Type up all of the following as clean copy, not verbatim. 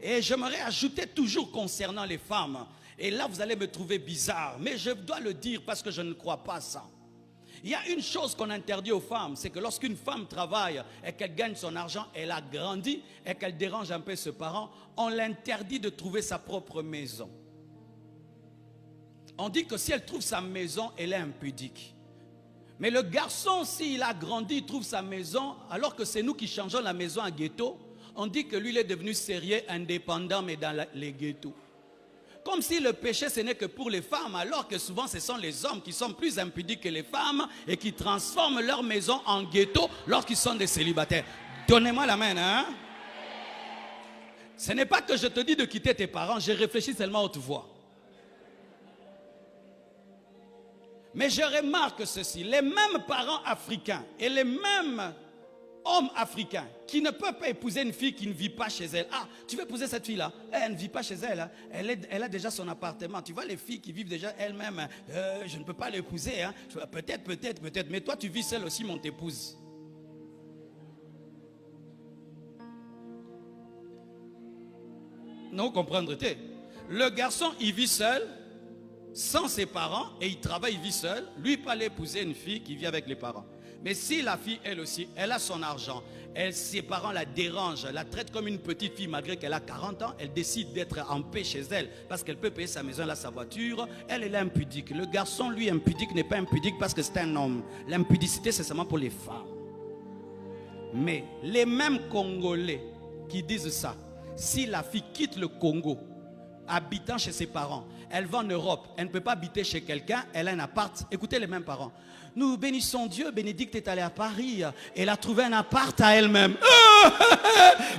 Et j'aimerais ajouter toujours concernant les femmes. Et là, vous allez me trouver bizarre. Mais je dois le dire parce que je ne crois pas ça. Il y a une chose qu'on interdit aux femmes, c'est que lorsqu'une femme travaille et qu'elle gagne son argent, elle a grandi et qu'elle dérange un peu ses parents, on l'interdit de trouver sa propre maison. On dit que si elle trouve sa maison, elle est impudique. Mais le garçon, s'il a grandi, il trouve sa maison, alors que c'est nous qui changeons la maison en ghetto, on dit que lui, il est devenu sérieux, indépendant, mais dans les ghettos. Comme si le péché, ce n'est que pour les femmes, alors que souvent, ce sont les hommes qui sont plus impudiques que les femmes et qui transforment leur maison en ghetto lorsqu'ils sont des célibataires. Donnez-moi la main, hein? Ce n'est pas que je te dis de quitter tes parents, je réfléchis seulement à haute voix. Mais je remarque ceci, les mêmes parents africains et les mêmes hommes africains qui ne peuvent pas épouser une fille qui ne vit pas chez elle. Ah, tu veux épouser cette fille-là? Elle ne vit pas chez elle. Hein. Elle a déjà son appartement. Tu vois les filles qui vivent déjà elles-mêmes. Je ne peux pas l'épouser. Hein. Peut-être. Mais toi, tu vis seule aussi, mon épouse. Non, comprendre. Le garçon, il vit seul, sans ses parents, et il travaille, il vit seul. Lui, il peut aller épouser une fille qui vit avec les parents. Mais si la fille, elle aussi, elle a son argent, ses parents la dérangent, la traitent comme une petite fille malgré qu'elle a 40 ans, elle décide d'être en paix chez elle parce qu'elle peut payer sa maison, elle a sa voiture, elle est impudique. Le garçon, lui, impudique, n'est pas impudique parce que c'est un homme. L'impudicité, c'est seulement pour les femmes. Mais les mêmes Congolais qui disent ça, si la fille quitte le Congo, habitant chez ses parents, elle va en Europe, elle ne peut pas habiter chez quelqu'un, elle a un appart. Écoutez les mêmes parents. Nous bénissons Dieu, Bénédicte est allée à Paris, elle a trouvé un appart à elle-même.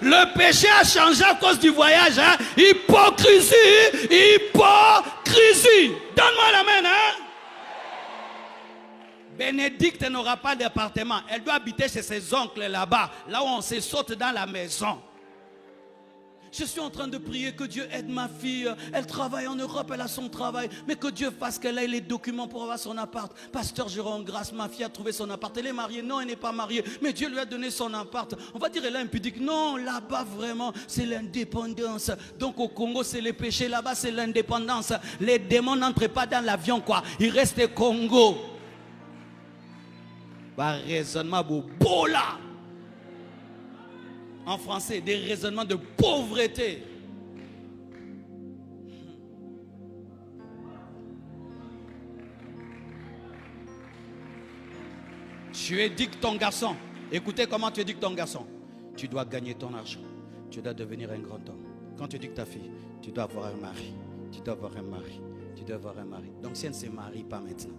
Le péché a changé à cause du voyage. Hein? Hypocrisie. Donne-moi la main. Hein? Bénédicte n'aura pas d'appartement. Elle doit habiter chez ses oncles là-bas, là où on se saute dans la maison. Je suis en train de prier que Dieu aide ma fille. Elle travaille en Europe, elle a son travail. Mais que Dieu fasse qu'elle ait les documents pour avoir son appart. Pasteur, je rends grâce, ma fille a trouvé son appart. Elle est mariée. Non, elle n'est pas mariée. Mais Dieu lui a donné son appart. On va dire elle est impudique. Non, là-bas vraiment, c'est l'indépendance. Donc au Congo, c'est les péchés. Là-bas, c'est l'indépendance. Les démons n'entrent pas dans l'avion, quoi. Ils restent au Congo. Bah, raisonnement beau là. En français, des raisonnements de pauvreté. Tu éduques ton garçon. Écoutez comment tu éduques ton garçon. Tu dois gagner ton argent. Tu dois devenir un grand homme. Quand tu éduques ta fille, tu dois avoir un mari. Tu dois avoir un mari. Tu dois avoir un mari. Donc si elle ne se marie pas maintenant,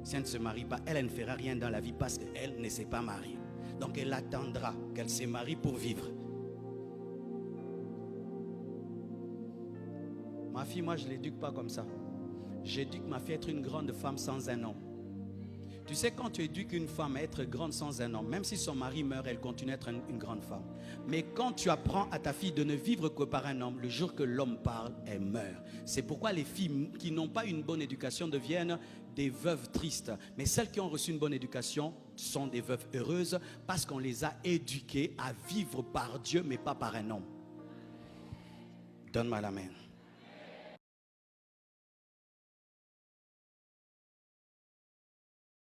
si elle ne se marie pas, elle ne fera rien dans la vie parce qu'elle ne s'est pas mariée. Donc elle attendra qu'elle se marie pour vivre. Ma fille, moi je ne l'éduque pas comme ça. J'éduque ma fille à être une grande femme sans un homme. Tu sais, quand tu éduques une femme à être grande sans un homme, même si son mari meurt, elle continue à être une grande femme. Mais quand tu apprends à ta fille de ne vivre que par un homme, le jour que l'homme parle, elle meurt. C'est pourquoi les filles qui n'ont pas une bonne éducation deviennent des veuves tristes. Mais celles qui ont reçu une bonne éducation sont des veuves heureuses parce qu'on les a éduquées à vivre par Dieu, mais pas par un homme. Donne-moi la main.